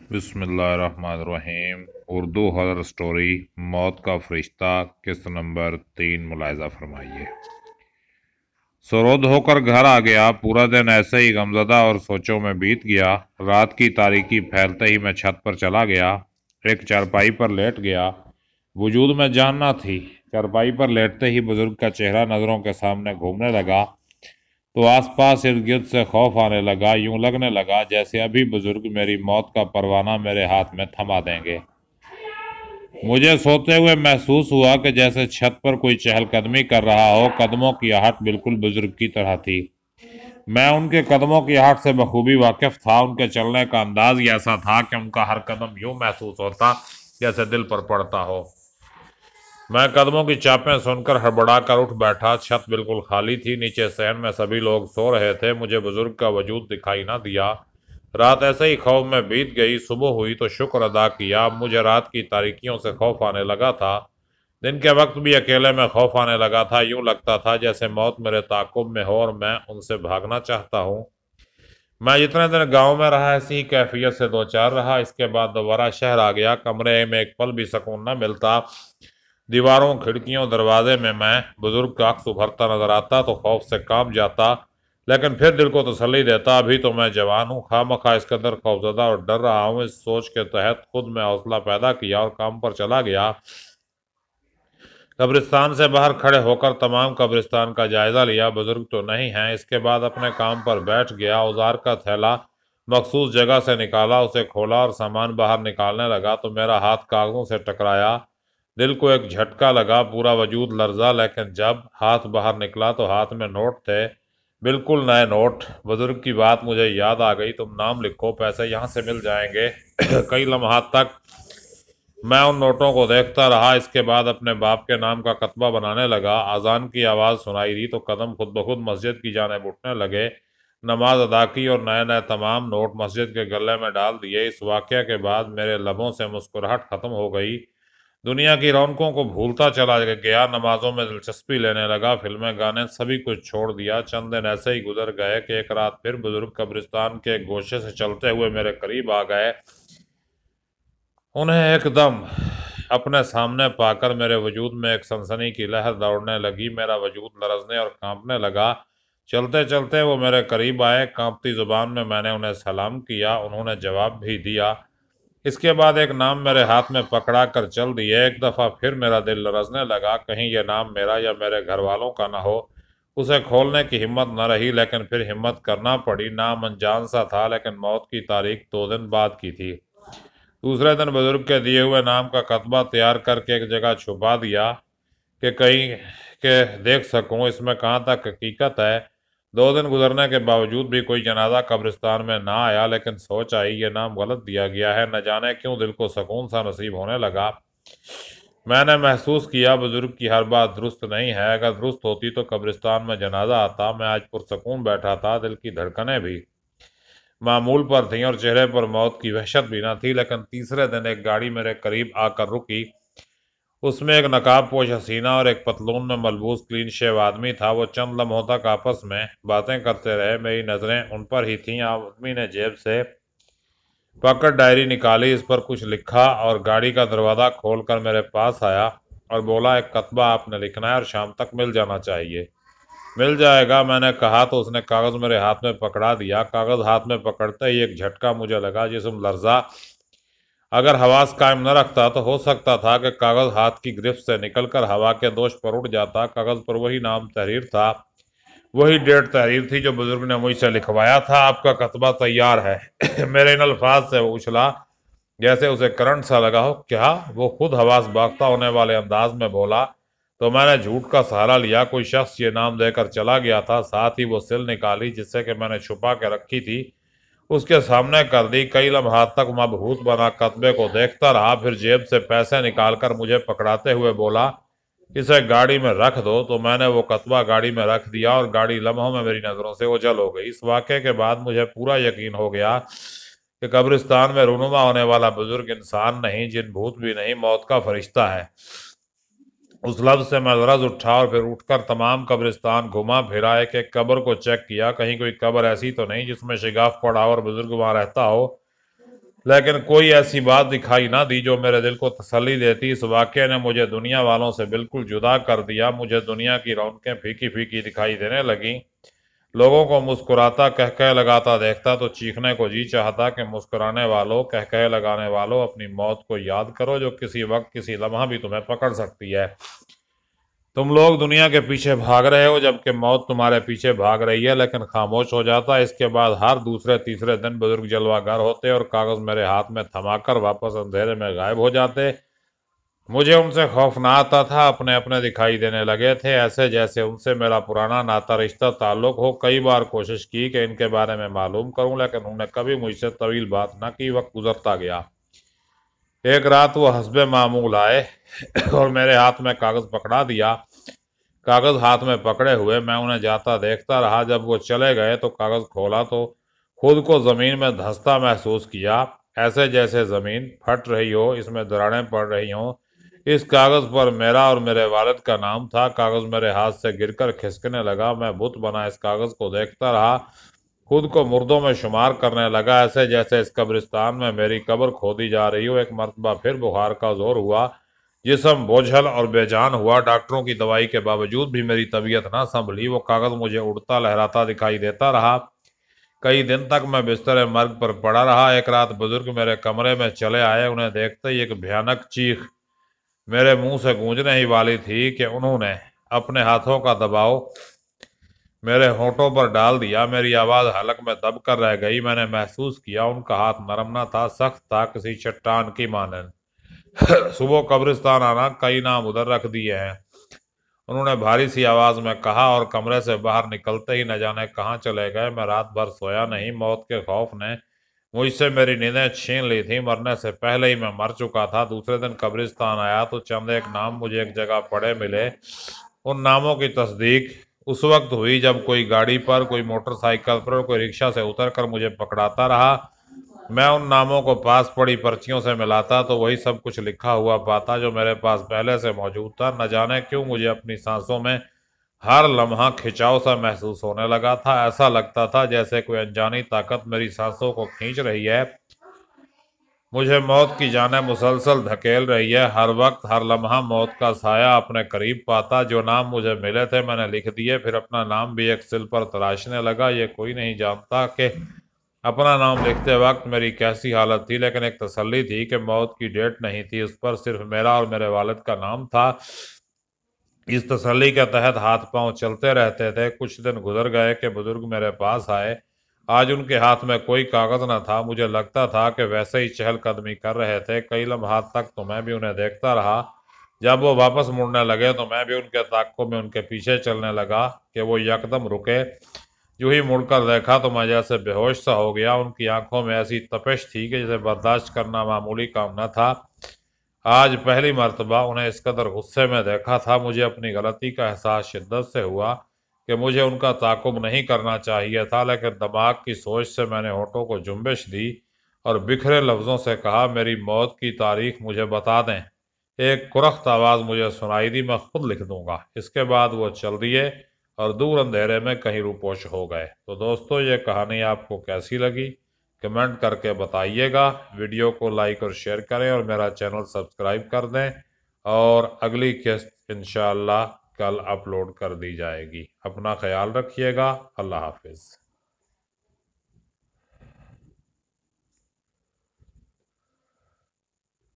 बिस्मिल्लाहिर्रहमानिर्रहीम। Urdu horror story मौत का फरिश्ता किस्त नंबर 3 मुलाहिजा फरमाइए। सरोद होकर घर आ गया। पूरा दिन ऐसे ही गमज़दा और सोचों में बीत गया। रात की तारीकी फैलते ही मैं छत पर चला गया। एक चारपाई पर लेट गया। वजूद में जान न थी। चारपाई पर लेटते ही बुजुर्ग का चेहरा नज़रों के सामने घूमने लगा तो आसपास इर्द गिर्द से खौफ आने लगा। यूं लगने लगा जैसे अभी बुजुर्ग मेरी मौत का परवाना मेरे हाथ में थमा देंगे। मुझे सोते हुए महसूस हुआ कि जैसे छत पर कोई चहलकदमी कर रहा हो। कदमों की आहट बिल्कुल बुजुर्ग की तरह थी। मैं उनके कदमों की आहट से बखूबी वाकिफ था। उनके चलने का अंदाज ही ऐसा था कि उनका हर कदम यूं महसूस होता जैसे दिल पर पड़ता हो। मैं कदमों की चापें सुनकर हड़बड़ा कर उठ बैठा। छत बिल्कुल खाली थी। नीचे सहन में सभी लोग सो रहे थे। मुझे बुजुर्ग का वजूद दिखाई ना दिया। रात ऐसे ही खौफ में बीत गई। सुबह हुई तो शुक्र अदा किया। अब मुझे रात की तारीकियों से खौफ आने लगा था। दिन के वक्त भी अकेले में खौफ आने लगा था। यूं लगता था जैसे मौत मेरे ताक़ुब में हो और मैं उनसे भागना चाहता हूँ। मैं जितने दिन गांव में रहा ऐसी ही कैफियत से दो चार रहा। इसके बाद दोबारा शहर आ गया। कमरे में एक पल भी सुकून न मिलता। दीवारों खिड़कियों दरवाजे में मैं बुजुर्ग का अक्स उभरता नजर आता तो खौफ से कांप जाता, लेकिन फिर दिल को तसल्ली देता अभी तो मैं जवान हूँ। खामखा इस कदर खौफजदा और डर रहा हूँ। इस सोच के तहत खुद में हौसला पैदा किया और काम पर चला गया। कब्रिस्तान से बाहर खड़े होकर तमाम कब्रिस्तान का जायजा लिया। बुजुर्ग तो नहीं है। इसके बाद अपने काम पर बैठ गया। औजार का थैला मखसूस जगह से निकाला, उसे खोला और सामान बाहर निकालने लगा तो मेरा हाथ कागजों से टकराया। दिल को एक झटका लगा। पूरा वजूद लर्जा, लेकिन जब हाथ बाहर निकला तो हाथ में नोट थे, बिल्कुल नए नोट। बुजुर्ग की बात मुझे याद आ गई। तुम नाम लिखो, पैसे यहाँ से मिल जाएंगे। कई लम्हात तक मैं उन नोटों को देखता रहा। इसके बाद अपने बाप के नाम का कतबा बनाने लगा। अजान की आवाज़ सुनाई दी तो कदम खुद ब खुद मस्जिद की जानिब उठने लगे। नमाज अदा की और नए नए तमाम नोट मस्जिद के गले में डाल दिए। इस वाक़े के बाद मेरे लबों से मुस्कुराहट ख़त्म हो गई। दुनिया की रौनकों को भूलता चला गया। नमाजों में दिलचस्पी लेने लगा। फिल्में गाने सभी कुछ छोड़ दिया। चंद दिन ऐसे ही गुजर गए कि एक रात फिर बुजुर्ग कब्रिस्तान के गोशे से चलते हुए मेरे करीब आ गए। उन्हें एकदम अपने सामने पाकर मेरे वजूद में एक सनसनी की लहर दौड़ने लगी। मेरा वजूद लरजने और कांपने लगा। चलते चलते वो मेरे करीब आए। कांपती जुबान में मैंने उन्हें सलाम किया। उन्होंने जवाब भी दिया। इसके बाद एक नाम मेरे हाथ में पकड़ा कर चल दिए। एक दफ़ा फिर मेरा दिल लरजने लगा, कहीं यह नाम मेरा या मेरे घर वालों का ना हो। उसे खोलने की हिम्मत न रही, लेकिन फिर हिम्मत करना पड़ी। नाम अनजान सा था, लेकिन मौत की तारीख 2 दिन बाद की थी। दूसरे दिन बुजुर्ग के दिए हुए नाम का कतबा तैयार करके एक जगह छुपा दिया कि कहीं के देख सकूं इसमें कहाँ तक हकीकत है। 2 दिन गुजरने के बावजूद भी कोई जनाजा कब्रिस्तान में ना आया, लेकिन सोच आई ये नाम गलत दिया गया है। न जाने क्यों दिल को सुकून सा नसीब होने लगा। मैंने महसूस किया बुजुर्ग की हर बात दुरुस्त नहीं है। अगर दुरुस्त होती तो कब्रिस्तान में जनाजा आता। मैं आज पुरसकून बैठा था। दिल की धड़कनें भी मामूल पर थीं और चेहरे पर मौत की वहशत भी न थी। लेकिन तीसरे दिन एक गाड़ी मेरे करीब आकर रुकी। उसमें एक नकाब पोश हसीना और एक पतलून में मलबूस क्लीन शेव आदमी था। वो चंद लम्हों तक आपस में बातें करते रहे। मेरी नज़रें उन पर ही थीं। आदमी ने जेब से पकड़ डायरी निकाली, इस पर कुछ लिखा और गाड़ी का दरवाज़ा खोलकर मेरे पास आया और बोला, एक कतबा आपने लिखना है और शाम तक मिल जाना चाहिए। मिल जाएगा, मैंने कहा तो उसने कागज़ मेरे हाथ में पकड़ा दिया। कागज़ हाथ में पकड़ते ही एक झटका मुझे लगा। जिस्म लर्जा। अगर हवास कायम न रखता तो हो सकता था कि कागज़ हाथ की गिरफ्त से निकलकर हवा के दोष पर उड़ जाता। कागज़ पर वही नाम तहरीर था, वही डेट तहरीर थी जो बुजुर्ग ने मुझसे लिखवाया था। आपका कतबा तैयार है। मेरे इन अल्फाज से वो उछला जैसे उसे करंट सा लगा हो। क्या? वो खुद हवास बाख्ता होने वाले अंदाज में बोला। तो मैंने झूठ का सहारा लिया। कोई शख्स ये नाम देकर चला गया था। साथ ही वो सिल निकाली जिससे कि मैंने छुपा के रखी थी, उसके सामने कर दी। कई लम्हात तक मबहूत बना कतबे को देखता रहा। फिर जेब से पैसे निकालकर मुझे पकड़ाते हुए बोला, इसे गाड़ी में रख दो। तो मैंने वो कतबा गाड़ी में रख दिया और गाड़ी लम्हों में मेरी नज़रों से ओझल हो गई। इस वाक़े के बाद मुझे पूरा यकीन हो गया कि कब्रिस्तान में रूनुमा होने वाला बुजुर्ग इंसान नहीं, जिन भूत भी नहीं, मौत का फरिश्ता है। उस लफ्ज़ से मैं लरज़ उठा और फिर उठकर तमाम कब्रिस्तान घुमा फिरा। एक एक कब्र को चेक किया, कहीं कोई कब्र ऐसी तो नहीं जिसमें शिगाफ पड़ा और बुजुर्ग वहां रहता हो। लेकिन कोई ऐसी बात दिखाई ना दी जो मेरे दिल को तसल्ली देती। इस वाक़ये ने मुझे दुनिया वालों से बिल्कुल जुदा कर दिया। मुझे दुनिया की रौनकें फीकी फीकी दिखाई देने लगी। लोगों को मुस्कुराता कह कह लगाता देखता तो चीखने को जी चाहता कि मुस्कुराने वालों, कह कह लगाने वालों, अपनी मौत को याद करो जो किसी वक्त किसी लम्हा भी तुम्हें पकड़ सकती है। तुम लोग दुनिया के पीछे भाग रहे हो जबकि मौत तुम्हारे पीछे भाग रही है, लेकिन खामोश हो जाता। इसके बाद हर दूसरे तीसरे दिन बुजुर्ग जलवागर होते और कागज मेरे हाथ में थमाकर वापस अंधेरे में गायब हो जाते। मुझे उनसे खौफ ना आता था, अपने अपने दिखाई देने लगे थे, ऐसे जैसे उनसे मेरा पुराना नाता रिश्ता ताल्लुक हो। कई बार कोशिश की कि इनके बारे में मालूम करूं, लेकिन उन्होंने कभी मुझसे तवील बात ना की। वक्त गुजरता गया। एक रात वो हस्बे मामूल आए और मेरे हाथ में कागज पकड़ा दिया। कागज हाथ में पकड़े हुए मैं उन्हें जाता देखता रहा। जब वो चले गए तो कागज खोला तो खुद को जमीन में धंसता महसूस किया, ऐसे जैसे जमीन फट रही हो, इसमें दरारें पड़ रही हों। इस कागज पर मेरा और मेरे वालिद का नाम था। कागज मेरे हाथ से गिरकर खिसकने लगा। मैं बुत बना इस कागज को देखता रहा, खुद को मुर्दों में शुमार करने लगा, ऐसे जैसे इस कब्रिस्तान में मेरी कब्र खोदी जा रही हो। एक मरतबा फिर बुखार का जोर हुआ, जिस्म बोझल और बेजान हुआ। डॉक्टरों की दवाई के बावजूद भी मेरी तबीयत ना संभली। वो कागज मुझे उड़ता लहराता दिखाई देता रहा। कई दिन तक मैं बिस्तर मर्ग पर पड़ा रहा। एक रात बुजुर्ग मेरे कमरे में चले आए। उन्हें देखते ही एक भयानक चीख मेरे मुंह से गूंजने ही वाली थी कि उन्होंने अपने हाथों का दबाव मेरे होठों पर डाल दिया। मेरी आवाज हलक में दब कर रह गई। मैंने महसूस किया उनका हाथ नरम ना था, सख्त था, किसी चट्टान की मानन। सुबह कब्रिस्तान आना, कई नाम उधर रख दिए हैं, उन्होंने भारी सी आवाज में कहा, और कमरे से बाहर निकलते ही न जाने कहाँ चले गए। मैं रात भर सोया नहीं। मौत के खौफ ने मुझसे मेरी नींदें छीन ली थी। मरने से पहले ही मैं मर चुका था। दूसरे दिन कब्रिस्तान आया तो चंद एक नाम मुझे एक जगह पड़े मिले। उन नामों की तस्दीक उस वक्त हुई जब कोई गाड़ी पर, कोई मोटरसाइकिल पर और कोई रिक्शा से उतरकर मुझे पकड़ाता रहा। मैं उन नामों को पास पड़ी पर्चियों से मिलाता तो वही सब कुछ लिखा हुआ पाता जो मेरे पास पहले से मौजूद था। न जाने क्यों मुझे अपनी सांसों में हर लम्हा खिंचाव सा महसूस होने लगा था। ऐसा लगता था जैसे कोई अनजानी ताकत मेरी सांसों को खींच रही है, मुझे मौत की जाने मुसलसल धकेल रही है। हर वक्त हर लम्हा मौत का साया अपने करीब पाता। जो नाम मुझे मिले थे मैंने लिख दिए, फिर अपना नाम भी एक सिल पर तराशने लगा। ये कोई नहीं जानता कि अपना नाम लिखते वक्त मेरी कैसी हालत थी, लेकिन एक तसल्ली थी कि मौत की डेट नहीं थी, उस पर सिर्फ मेरा और मेरे वालिद का नाम था। इस तसल्ली के तहत हाथ पांव चलते रहते थे। कुछ दिन गुजर गए कि बुजुर्ग मेरे पास आए। आज उनके हाथ में कोई कागज न था। मुझे लगता था कि वैसे ही चहलकदमी कर रहे थे। कई लम्हात तक तो मैं भी उन्हें देखता रहा। जब वो वापस मुड़ने लगे तो मैं भी उनके ताकों में उनके पीछे चलने लगा कि वो यकदम रुके। यूं ही मुड़कर देखा तो मैं जैसे बेहोश सा हो गया। उनकी आंखों में ऐसी तपिश थी कि जिसे बर्दाश्त करना मामूली काम न था। आज पहली मर्तबा उन्हें इस कदर गुस्से में देखा था। मुझे अपनी गलती का एहसास शिद्दत से हुआ कि मुझे उनका ताक़ुब नहीं करना चाहिए था, लेकिन दिमाग की सोच से मैंने होठों को जुम्बिश दी और बिखरे लफ्ज़ों से कहा, मेरी मौत की तारीख मुझे बता दें। एक कुरख्त आवाज़ मुझे सुनाई दी, मैं खुद लिख दूंगा। इसके बाद वो चल दिए और दूर अंधेरे में कहीं रूपोश हो गए। तो दोस्तों, ये कहानी आपको कैसी लगी कमेंट करके बताइएगा। वीडियो को लाइक और शेयर करें और मेरा चैनल सब्सक्राइब कर दें, और अगली किस्त इंशाअल्लाह कल अपलोड कर दी जाएगी। अपना ख्याल रखिएगा। अल्लाह हाफिज़।